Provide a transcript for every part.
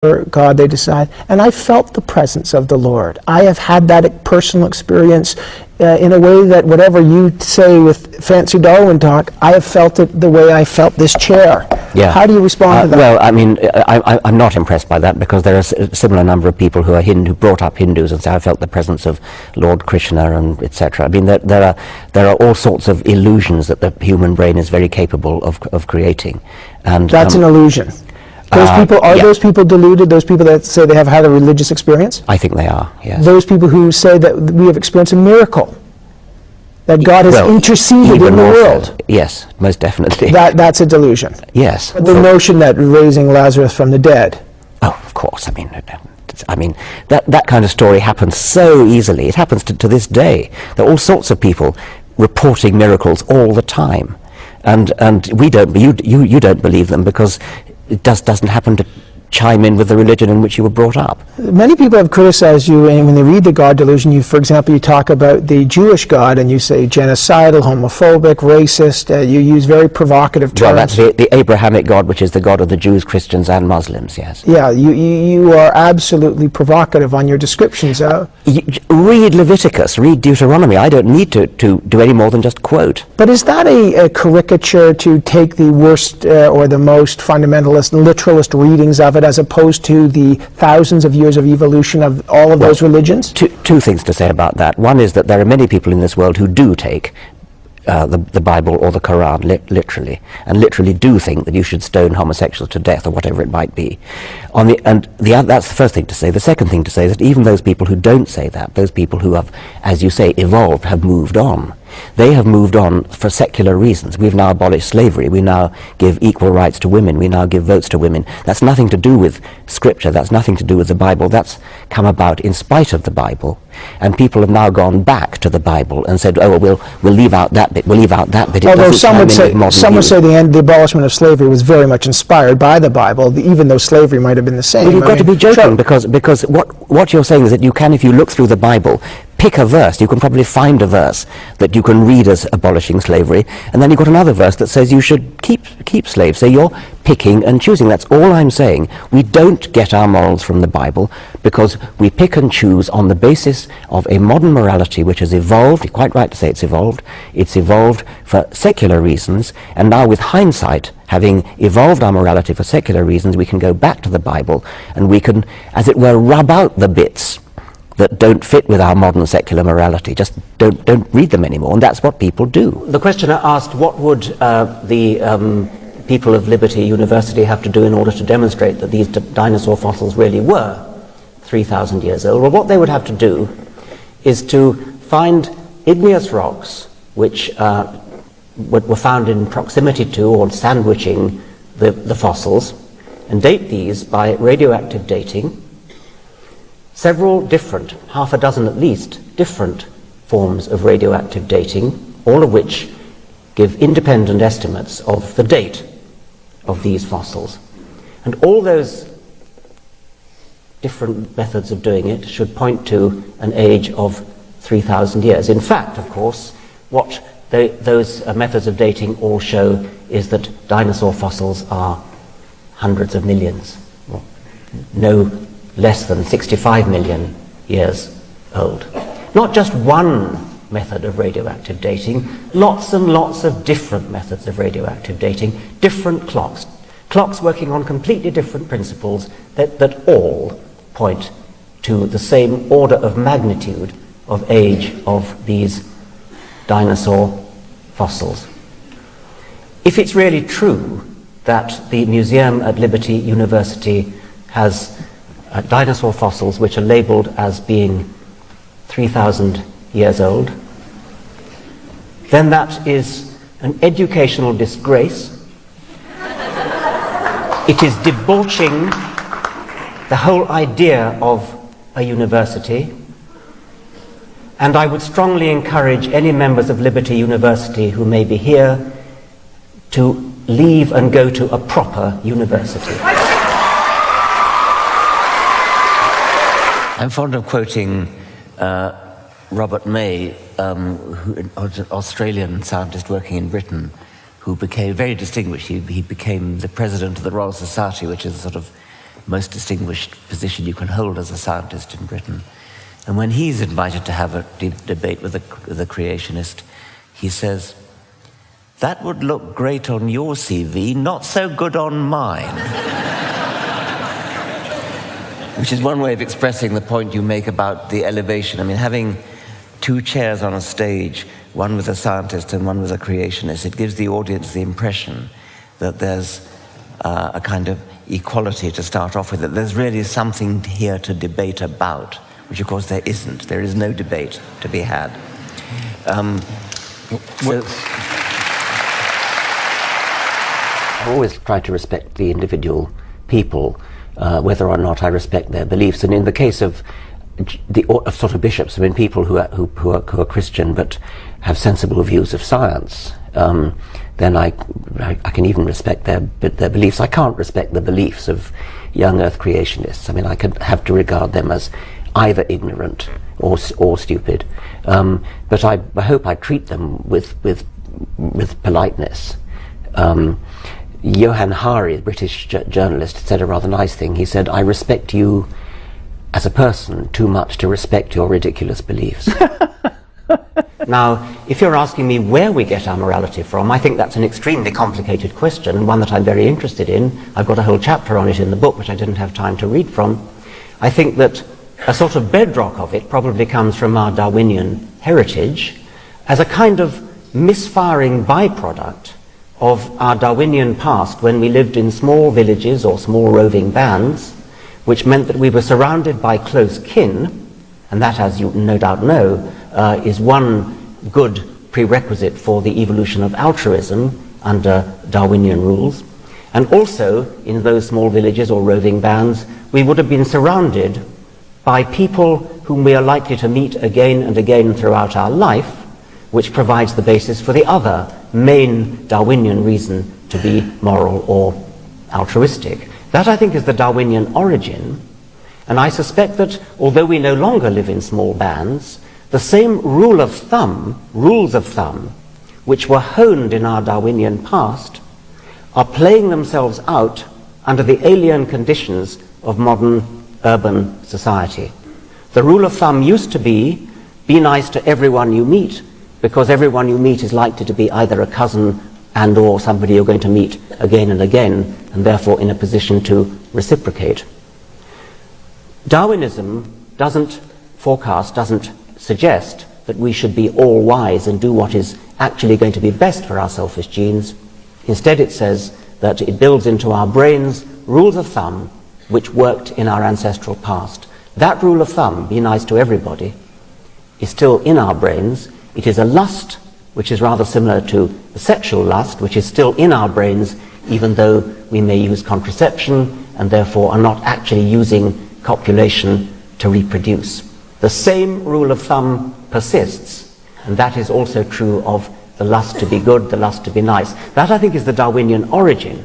God they decide, and I felt the presence of the Lord. I have had that personal experience in a way that whatever you say with fancy Darwin talk, I have felt it the way I felt this chair. Yeah. How do you respond to that? Well, I mean, I'm not impressed by that, because there are a similar number of people who are who brought up Hindus and say, I felt the presence of Lord Krishna and etc. I mean, there are all sorts of illusions that the human brain is very capable of creating. And that's an illusion. Those people, are yeah. those people deluded, those people that say they have had a religious experience? I think they are, yes. Those people who say that we have experienced a miracle, that God has interceded in the world. So. Yes, most definitely. That's a delusion. Yes. The notion that raising Lazarus from the dead. Oh, of course. I mean, that kind of story happens so easily. It happens to this day. There are all sorts of people reporting miracles all the time. And we don't, you don't believe them because it doesn't happen to chime in with the religion in which you were brought up. Many people have criticized you, and when they read the God delusion, for example, you talk about the Jewish God, and you say genocidal, homophobic, racist, you use very provocative terms. Well, that's the Abrahamic God, which is the God of the Jews, Christians, and Muslims, yes. Yeah, you are absolutely provocative on your descriptions. Read Leviticus, read Deuteronomy. I don't need to do any more than just quote. But is that a caricature to take the worst or the most fundamentalist, literalist readings of it, as opposed to the thousands of years of evolution of all of those religions? Two things to say about that. One is that there are many people in this world who do take the Bible or the Quran literally, and literally do think that you should stone homosexuals to death or whatever it might be. That's the first thing to say. The second thing to say is that even those people who don't say that, those people who have, as you say, evolved, have moved on. They have moved on for secular reasons. We've now abolished slavery. We now give equal rights to women. We now give votes to women. That's nothing to do with Scripture. That's nothing to do with the Bible. That's come about in spite of the Bible. And people have now gone back to the Bible and said, oh, well, we'll leave out that bit. We'll leave out that bit. Although some would say the abolishment of slavery was very much inspired by the Bible, even though slavery might have been the same. Well, you've got to be joking, because what you're saying is that you can, if you look through the Bible, pick a verse. You can probably find a verse that you can read as abolishing slavery, and then you've got another verse that says you should keep slaves. So you're picking and choosing. That's all I'm saying. We don't get our morals from the Bible because we pick and choose on the basis of a modern morality which has evolved. You're quite right to say it's evolved. It's evolved for secular reasons, and now with hindsight, having evolved our morality for secular reasons, we can go back to the Bible and we can, as it were, rub out the bits that don't fit with our modern secular morality. Just don't read them anymore, and that's what people do. The questioner asked, what would the people of Liberty University have to do in order to demonstrate that these dinosaur fossils really were 3,000 years old? Well, what they would have to do is to find igneous rocks which were found in proximity to or sandwiching the fossils, and date these by radioactive dating. Several different, half a dozen at least, different forms of radioactive dating, all of which give independent estimates of the date of these fossils. And all those different methods of doing it should point to an age of 3,000 years. In fact, of course, what those methods of dating all show is that dinosaur fossils are hundreds of millions, no less than 65 million years old. Not just one method of radioactive dating, lots and lots of different methods of radioactive dating, different clocks working on completely different principles that all point to the same order of magnitude of age of these dinosaur fossils. If it's really true that the museum at Liberty University has dinosaur fossils which are labeled as being 3,000 years old, then that is an educational disgrace. It is debauching the whole idea of a university, and I would strongly encourage any members of Liberty University who may be here to leave and go to a proper university. I'm fond of quoting Robert May, an Australian scientist working in Britain, who became very distinguished. He became the president of the Royal Society, which is a sort of most distinguished position you can hold as a scientist in Britain. And when he's invited to have a debate with a creationist, he says, "That would look great on your CV, not so good on mine." Which is one way of expressing the point you make about the elevation. I mean, having two chairs on a stage, one with a scientist and one with a creationist, it gives the audience the impression that there's a kind of equality to start off with, that there's really something here to debate about, which of course there isn't. There is no debate to be had. I always try to respect the individual people, whether or not I respect their beliefs. And in the case of sort of bishops, I mean, people who are Christian but have sensible views of science, then I can even respect their beliefs. I can't respect the beliefs of young Earth creationists. I mean, I could have to regard them as either ignorant or stupid. But I hope I treat them with politeness. Johan Hari, the British journalist, said a rather nice thing. He said, "I respect you as a person too much to respect your ridiculous beliefs." Now, if you're asking me where we get our morality from, I think that's an extremely complicated question, and one that I'm very interested in. I've got a whole chapter on it in the book, which I didn't have time to read from. I think that a sort of bedrock of it probably comes from our Darwinian heritage as a kind of misfiring byproduct of our Darwinian past, when we lived in small villages or small roving bands, which meant that we were surrounded by close kin, and that, as you no doubt know, is one good prerequisite for the evolution of altruism under Darwinian rules. And also, in those small villages or roving bands, we would have been surrounded by people whom we are likely to meet again and again throughout our life, which provides the basis for the other main Darwinian reason to be moral or altruistic. That, I think, is the Darwinian origin, and I suspect that although we no longer live in small bands, the same rules of thumb, which were honed in our Darwinian past, are playing themselves out under the alien conditions of modern urban society. The rule of thumb used to be nice to everyone you meet, because everyone you meet is likely to be either a cousin and or somebody you're going to meet again and again, and therefore in a position to reciprocate. Darwinism doesn't suggest that we should be all wise and do what is actually going to be best for our selfish genes. Instead, it says that it builds into our brains rules of thumb which worked in our ancestral past. That rule of thumb, be nice to everybody, is still in our brains. It is a lust which is rather similar to the sexual lust, which is still in our brains, even though we may use contraception and therefore are not actually using copulation to reproduce. The same rule of thumb persists, and that is also true of the lust to be good, the lust to be nice. That, I think, is the Darwinian origin.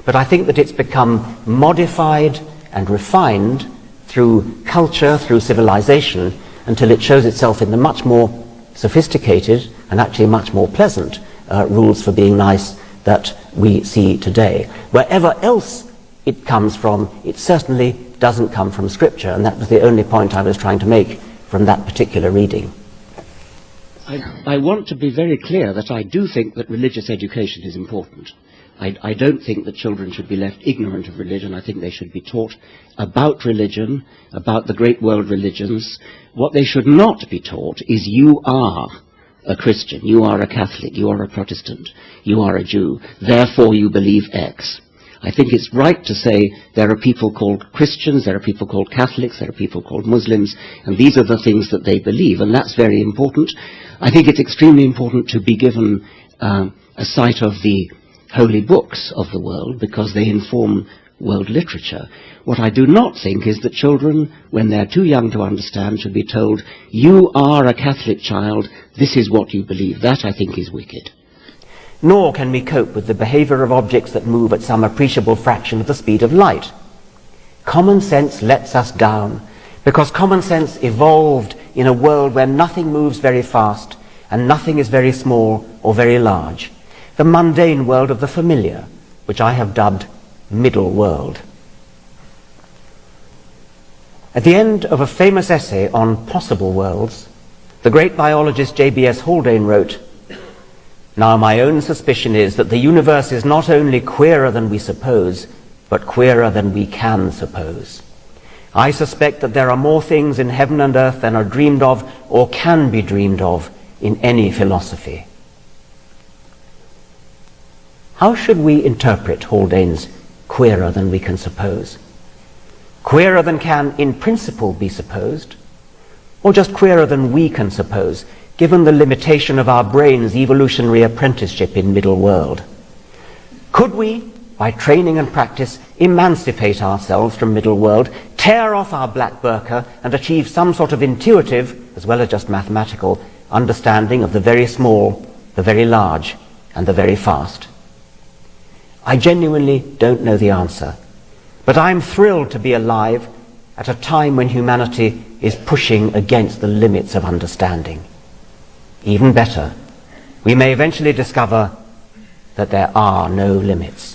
But I think that it's become modified and refined through culture, through civilization, until it shows itself in the much more sophisticated and actually much more pleasant rules for being nice that we see today. Wherever else it comes from, it certainly doesn't come from Scripture, and that was the only point I was trying to make from that particular reading. I want to be very clear that I do think that religious education is important. I don't think that children should be left ignorant of religion. I think they should be taught about religion, about the great world religions. What they should not be taught is you are a Christian, you are a Catholic, you are a Protestant, you are a Jew, therefore you believe X. I think it's right to say there are people called Christians, there are people called Catholics, there are people called Muslims, and these are the things that they believe, and that's very important. I think it's extremely important to be given a sight of the holy books of the world, because they inform world literature. What I do not think is that children, when they're too young to understand, should be told, you are a Catholic child, this is what you believe. That, I think, is wicked. Nor can we cope with the behavior of objects that move at some appreciable fraction of the speed of light. Common sense lets us down, because common sense evolved in a world where nothing moves very fast and nothing is very small or very large. The mundane world of the familiar, which I have dubbed middle world. At the end of a famous essay on possible worlds, the great biologist J.B.S. Haldane wrote, "Now my own suspicion is that the universe is not only queerer than we suppose, but queerer than we can suppose. I suspect that there are more things in heaven and earth than are dreamed of or can be dreamed of in any philosophy." How should we interpret Haldane's queerer than we can suppose? Queerer than can in principle be supposed, or just queerer than we can suppose, given the limitation of our brain's evolutionary apprenticeship in middle world? Could we, by training and practice, emancipate ourselves from middle world, tear off our black burqa, and achieve some sort of intuitive, as well as just mathematical, understanding of the very small, the very large, and the very fast? I genuinely don't know the answer, but I'm thrilled to be alive at a time when humanity is pushing against the limits of understanding. Even better, we may eventually discover that there are no limits.